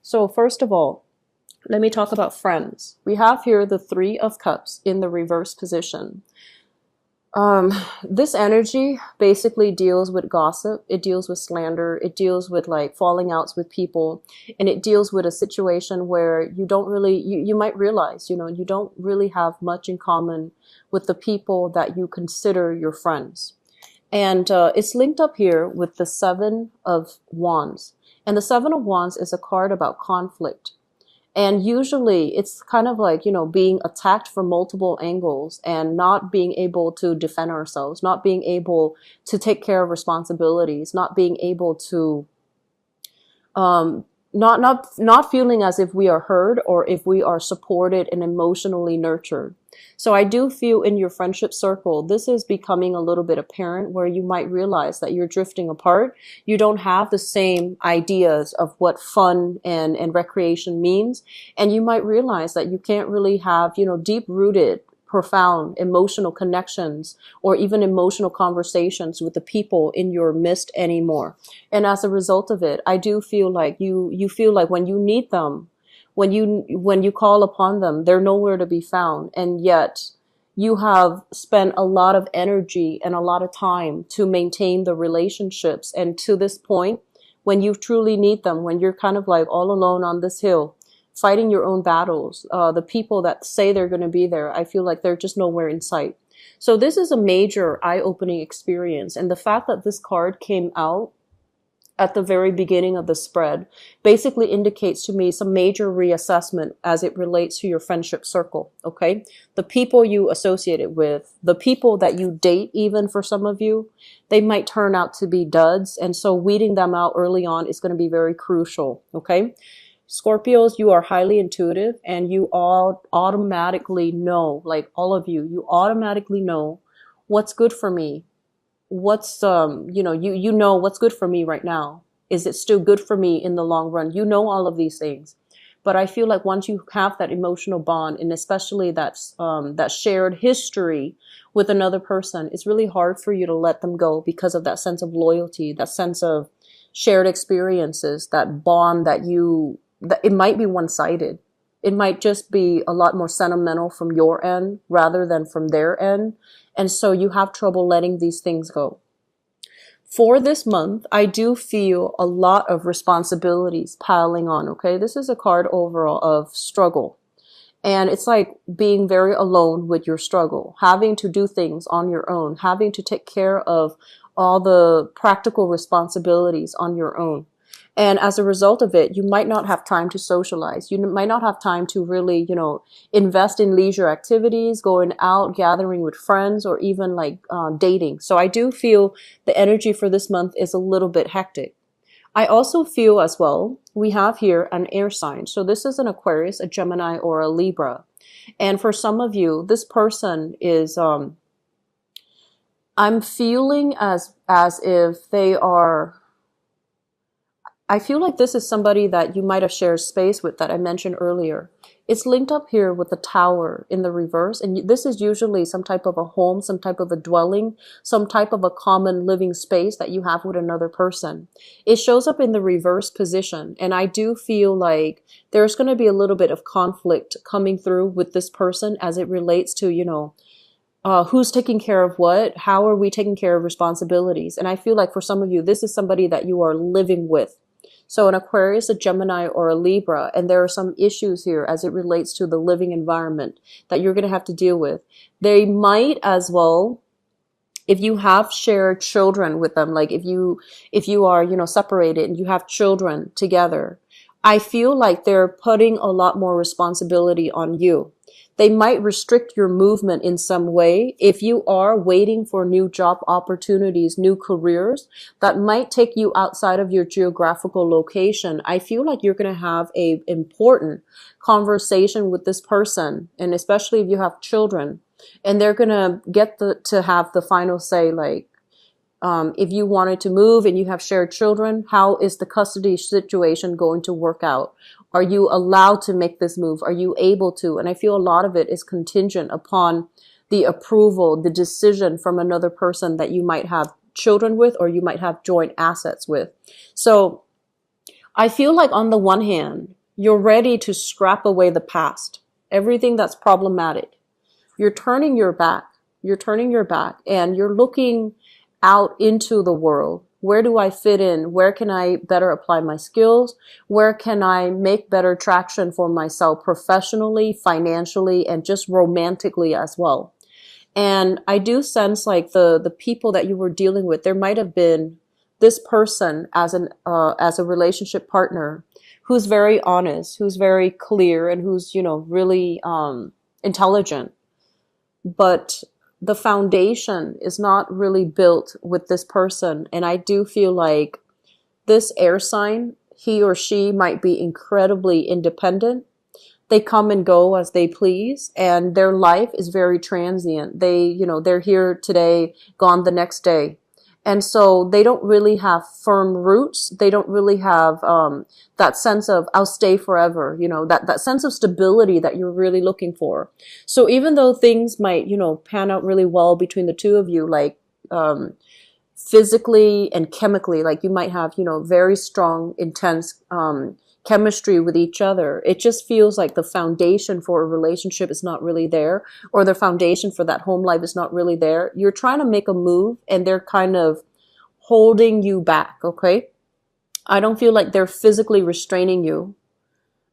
So first of all, let me talk about friends. We have here the Three of Cups in the reverse position. Um, this energy basically deals with gossip. It deals with slander. It deals with like falling outs with people. And it deals with a situation where you don't really, you might realize, you don't really have much in common with the people that you consider your friends. And it's linked up here with the Seven of Wands. And the Seven of Wands is a card about conflict. And usually it's kind of like, being attacked from multiple angles and not being able to defend ourselves, not being able to take care of responsibilities, not being able to not feeling as if we are heard or if we are supported and emotionally nurtured. So I do feel in your friendship circle, this is becoming a little bit apparent where you might realize that you're drifting apart. You don't have the same ideas of what fun and recreation means. And you might realize that you can't really have, deep rooted, profound emotional connections or even emotional conversations with the people in your midst anymore. And as a result of it, I do feel like you feel like when you need them, when you call upon them, they're nowhere to be found. And yet you have spent a lot of energy and a lot of time to maintain the relationships. And to this point, when you truly need them, when you're kind of like all alone on this hill, fighting your own battles, the people that say they're going to be there, I feel like they're just nowhere in sight. So this is a major eye-opening experience. And the fact that this card came out at the very beginning of the spread basically indicates to me some major reassessment as it relates to your friendship circle, okay? The people you associate it with, the people that you date, even for some of you, they might turn out to be duds. And so weeding them out early on is going to be very crucial, okay? Scorpios, you are highly intuitive and you all automatically know, like all of you automatically know what's good for me. What's, you know what's good for me right now. Is it still good for me in the long run? You know all of these things. But I feel like once you have that emotional bond and especially that shared history with another person, it's really hard for you to let them go because of that sense of loyalty, that sense of shared experiences, that bond that it might be one-sided. It might just be a lot more sentimental from your end rather than from their end. And so you have trouble letting these things go. For this month, I do feel a lot of responsibilities piling on, okay? This is a card overall of struggle. And it's like being very alone with your struggle, having to do things on your own, having to take care of all the practical responsibilities on your own. And as a result of it, you might not have time to socialize. You might not have time to really, invest in leisure activities, going out, gathering with friends, or even like dating. So I do feel the energy for this month is a little bit hectic. I also feel as well, we have here an air sign. So this is an Aquarius, a Gemini, or a Libra. And for some of you, this person is, I'm feeling as if they are, I feel like this is somebody that you might have shared space with that I mentioned earlier. It's linked up here with the Tower in the reverse. And this is usually some type of a home, some type of a dwelling, some type of a common living space that you have with another person. It shows up in the reverse position. And I do feel like there's going to be a little bit of conflict coming through with this person as it relates to, who's taking care of what? How are we taking care of responsibilities? And I feel like for some of you, this is somebody that you are living with. So an Aquarius, a Gemini, or a Libra, and there are some issues here as it relates to the living environment that you're going to have to deal with. They might as well, if you have shared children with them, like if you are, separated and you have children together, I feel like they're putting a lot more responsibility on you. They might restrict your movement in some way. If you are waiting for new job opportunities, new careers that might take you outside of your geographical location, I feel like you're going to have a important conversation with this person. And especially if you have children, and they're going to get to have the final say, like, if you wanted to move and you have shared children, how is the custody situation going to work out? Are you allowed to make this move? Are you able to? And I feel a lot of it is contingent upon the approval, the decision from another person that you might have children with or you might have joint assets with. So I feel like on the one hand, You're ready to scrap away the past, everything that's problematic. You're turning your back. You're turning your back and you're looking out into the world. Where do I fit in? Where can I better apply my skills? Where can I make better traction for myself professionally, financially, and just romantically as well? And I do sense like the people that you were dealing with, there might have been this person as a relationship partner who's very honest, who's very clear, and who's, really intelligent. But the foundation is not really built with this person. And I do feel like this air sign, he or she might be incredibly independent. They come and go as they please, and their life is very transient. They're here today, gone the next day. And so they don't really have firm roots. They don't really have that sense of I'll stay forever, that sense of stability that you're really looking for. So even though things might, pan out really well between the two of you, like physically and chemically, like you might have, very strong, intense chemistry with each other. It just feels like the foundation for a relationship is not really there, or the foundation for that home life is not really there. You're trying to make a move and they're kind of holding you back, okay? I don't feel like they're physically restraining you,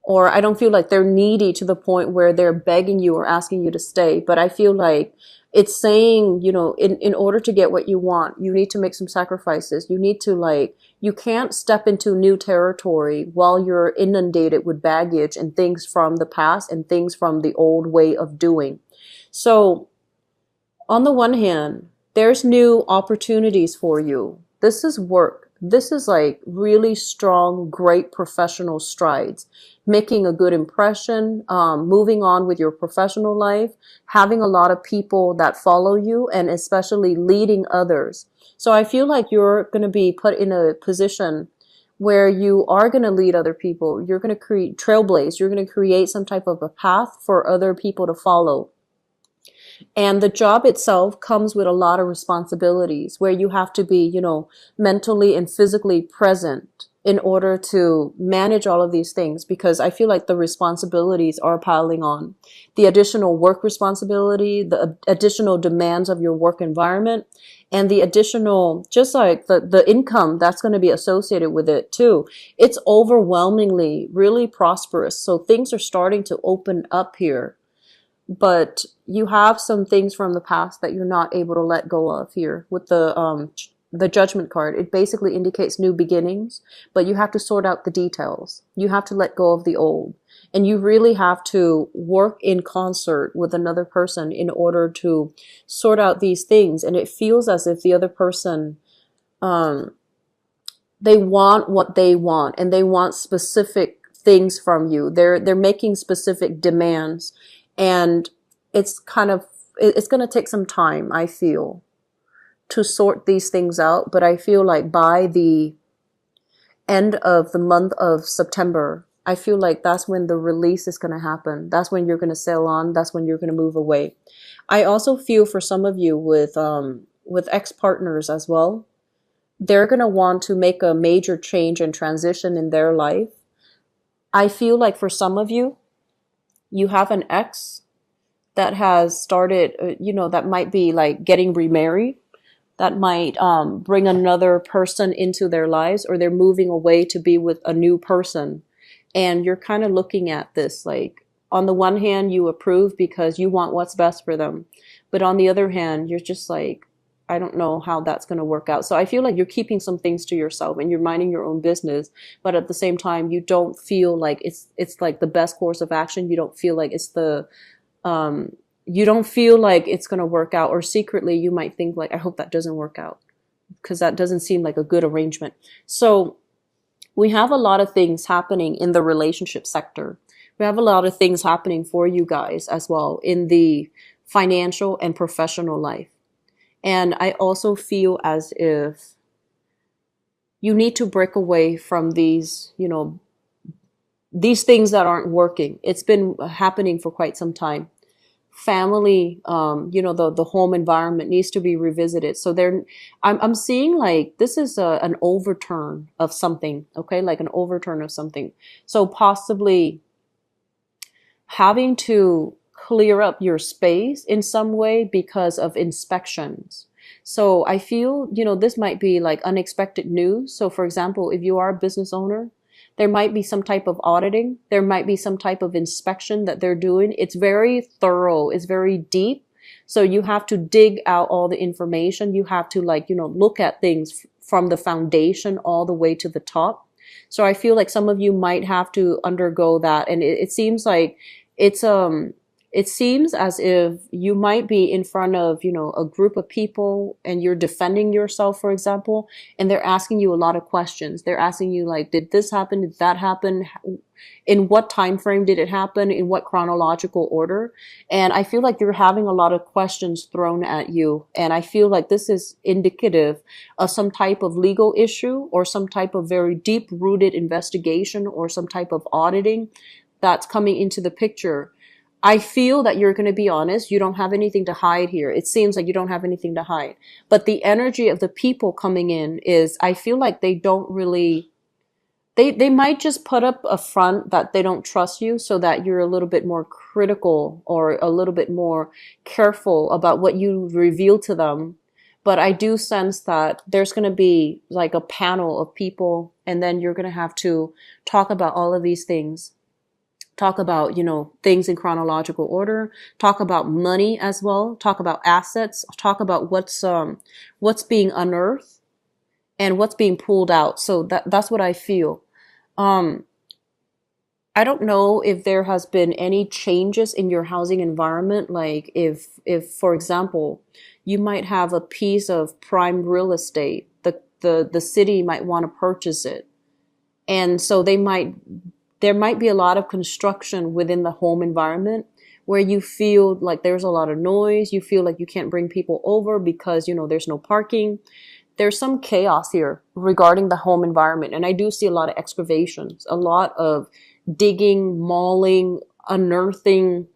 or I don't feel like they're needy to the point where they're begging you or asking you to stay. But I feel like it's saying, in order to get what you want, you need to make some sacrifices. You need to you can't step into new territory while you're inundated with baggage and things from the past and things from the old way of doing. So on the one hand, there's new opportunities for you. This is work. This is like really strong, great professional strides, making a good impression, moving on with your professional life, having a lot of people that follow you, and especially leading others. So I feel like you're going to be put in a position where you are going to lead other people. You're going to create trailblaze. You're going to create some type of a path for other people to follow. And the job itself comes with a lot of responsibilities where you have to be, mentally and physically present in order to manage all of these things, because I feel like the responsibilities are piling on. The additional work responsibility, the additional demands of your work environment, and the additional, just like the income that's going to be associated with it too. It's overwhelmingly really prosperous. So things are starting to open up here. But you have some things from the past that you're not able to let go of here with the Judgment card. It basically indicates new beginnings, but you have to sort out the details. You have to let go of the old, and you really have to work in concert with another person in order to sort out these things. And it feels as if the other person, they want what they want, and they want specific things from you. They're making specific demands. And it's going to take some time, I feel, to sort these things out. But I feel like by the end of the month of September, I feel like that's when the release is going to happen. That's when you're going to sail on. That's when you're going to move away. I also feel for some of you with ex-partners as well, they're going to want to make a major change and transition in their life. I feel like for some of you, you have an ex that has started, that might be like getting remarried, that might bring another person into their lives, or they're moving away to be with a new person. And you're kind of looking at this like, on the one hand, you approve because you want what's best for them. But on the other hand, you're just like, I don't know how that's going to work out. So I feel like you're keeping some things to yourself and you're minding your own business. But at the same time, you don't feel like it's like the best course of action. You don't feel like you don't feel like it's going to work out. Or secretly, you might think like, I hope that doesn't work out, because that doesn't seem like a good arrangement. So we have a lot of things happening in the relationship sector. We have a lot of things happening for you guys as well in the financial and professional life. And I also feel as if you need to break away from these, these things that aren't working. It's been happening for quite some time. family, the home environment needs to be revisited. So I'm seeing like this is an overturn of something, okay, like an overturn of something. So possibly having to clear up your space in some way because of inspections. So I feel, this might be like unexpected news. So for example, if you are a business owner, there might be some type of auditing. There might be some type of inspection that they're doing. It's very thorough. It's very deep. So you have to dig out all the information. You have to look at things from the foundation all the way to the top. So I feel like some of you might have to undergo that. And it seems like it's, it seems as if you might be in front of, a group of people and you're defending yourself, for example, and they're asking you a lot of questions. They're asking you like, did this happen? Did that happen? In what time frame did it happen? In what chronological order? And I feel like you're having a lot of questions thrown at you. And I feel like this is indicative of some type of legal issue or some type of very deep rooted investigation or some type of auditing that's coming into the picture. I feel that you're going to be honest. You don't have anything to hide here. It seems like you don't have anything to hide. But the energy of the people coming in is, I feel like they don't really, they might just put up a front that they don't trust you so that you're a little bit more critical or a little bit more careful about what you reveal to them. But I do sense that there's going to be like a panel of people, and then you're going to have to talk about all of these things. Talk about, things in chronological order, talk about money as well, talk about assets, talk about what's being unearthed and what's being pulled out. So that's what I feel. I don't know if there has been any changes in your housing environment. Like if, for example, you might have a piece of prime real estate, the city might want to purchase it. And so there might be a lot of construction within the home environment where you feel like there's a lot of noise. You feel like you can't bring people over because, there's no parking. There's some chaos here regarding the home environment. And I do see a lot of excavations, a lot of digging, mauling, unearthing,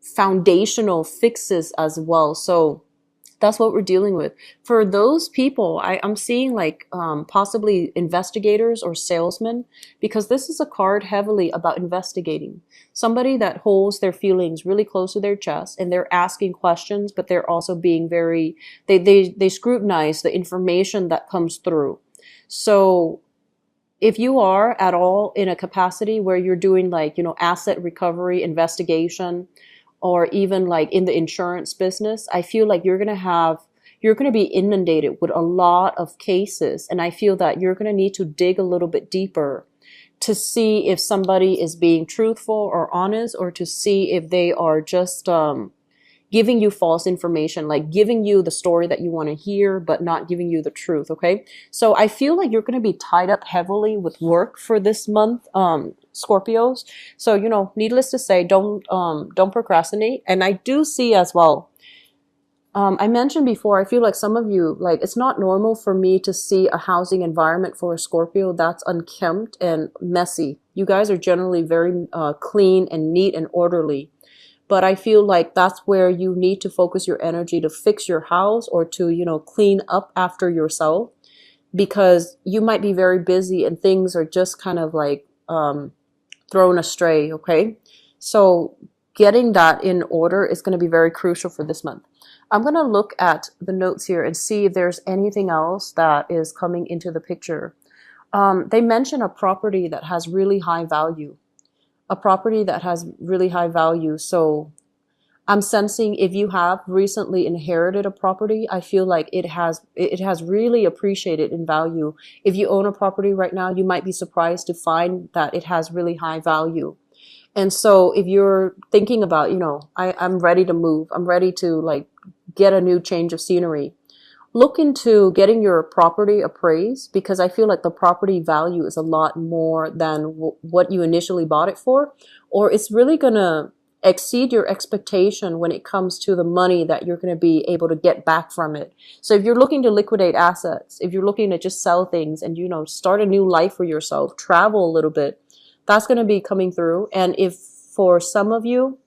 foundational fixes as well. So that's what we're dealing with. For those people, I'm seeing like possibly investigators or salesmen, because this is a card heavily about investigating. Somebody that holds their feelings really close to their chest and they're asking questions, but they're also being very, they scrutinize the information that comes through. So if you are at all in a capacity where you're doing like, asset recovery, investigation, or even like in the insurance business, I feel like you're going to be inundated with a lot of cases. And I feel that you're going to need to dig a little bit deeper to see if somebody is being truthful or honest, or to see if they are just giving you false information, like giving you the story that you want to hear, but not giving you the truth. Okay. So I feel like you're going to be tied up heavily with work for this month, Scorpios. So, needless to say, don't procrastinate. And I do see as well, I mentioned before, I feel like some of you, like, it's not normal for me to see a housing environment for a Scorpio that's unkempt and messy. You guys are generally very clean and neat and orderly. But I feel like that's where you need to focus your energy to fix your house or to, clean up after yourself, because you might be very busy and things are just kind of like thrown astray. Okay. So getting that in order is going to be very crucial for this month. I'm going to look at the notes here and see if there's anything else that is coming into the picture. They mention a property that has really high value. A property that has really high value. So I'm sensing if you have recently inherited a property, I feel like it has really appreciated in value. If you own a property right now, you might be surprised to find that it has really high value. And so if you're thinking about, I'm ready to move, I'm ready to like get a new change of scenery, look into getting your property appraised, because I feel like the property value is a lot more than what you initially bought it for, or it's really going to exceed your expectation when it comes to the money that you're going to be able to get back from it. So if you're looking to liquidate assets, if you're looking to just sell things and, start a new life for yourself, travel a little bit, that's going to be coming through. And if for some of you,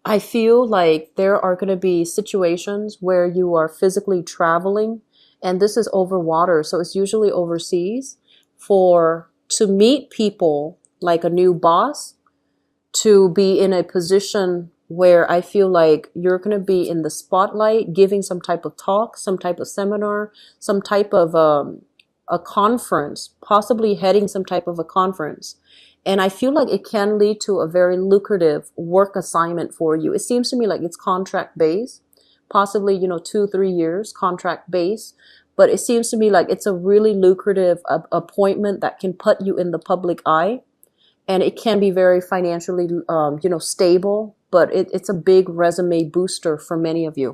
I feel like there are going to be situations where you are physically traveling, and this is over water, so it's usually overseas, for to meet people like a new boss, to be in a position where I feel like you're going to be in the spotlight, giving some type of talk, some type of seminar, some type of a conference, possibly heading some type of a conference. And I feel like it can lead to a very lucrative work assignment for you. It seems to me like it's contract based, possibly, 2, 3 years contract based. But it seems to me like it's a really lucrative appointment that can put you in the public eye, and it can be very financially, stable, but it's a big resume booster for many of you.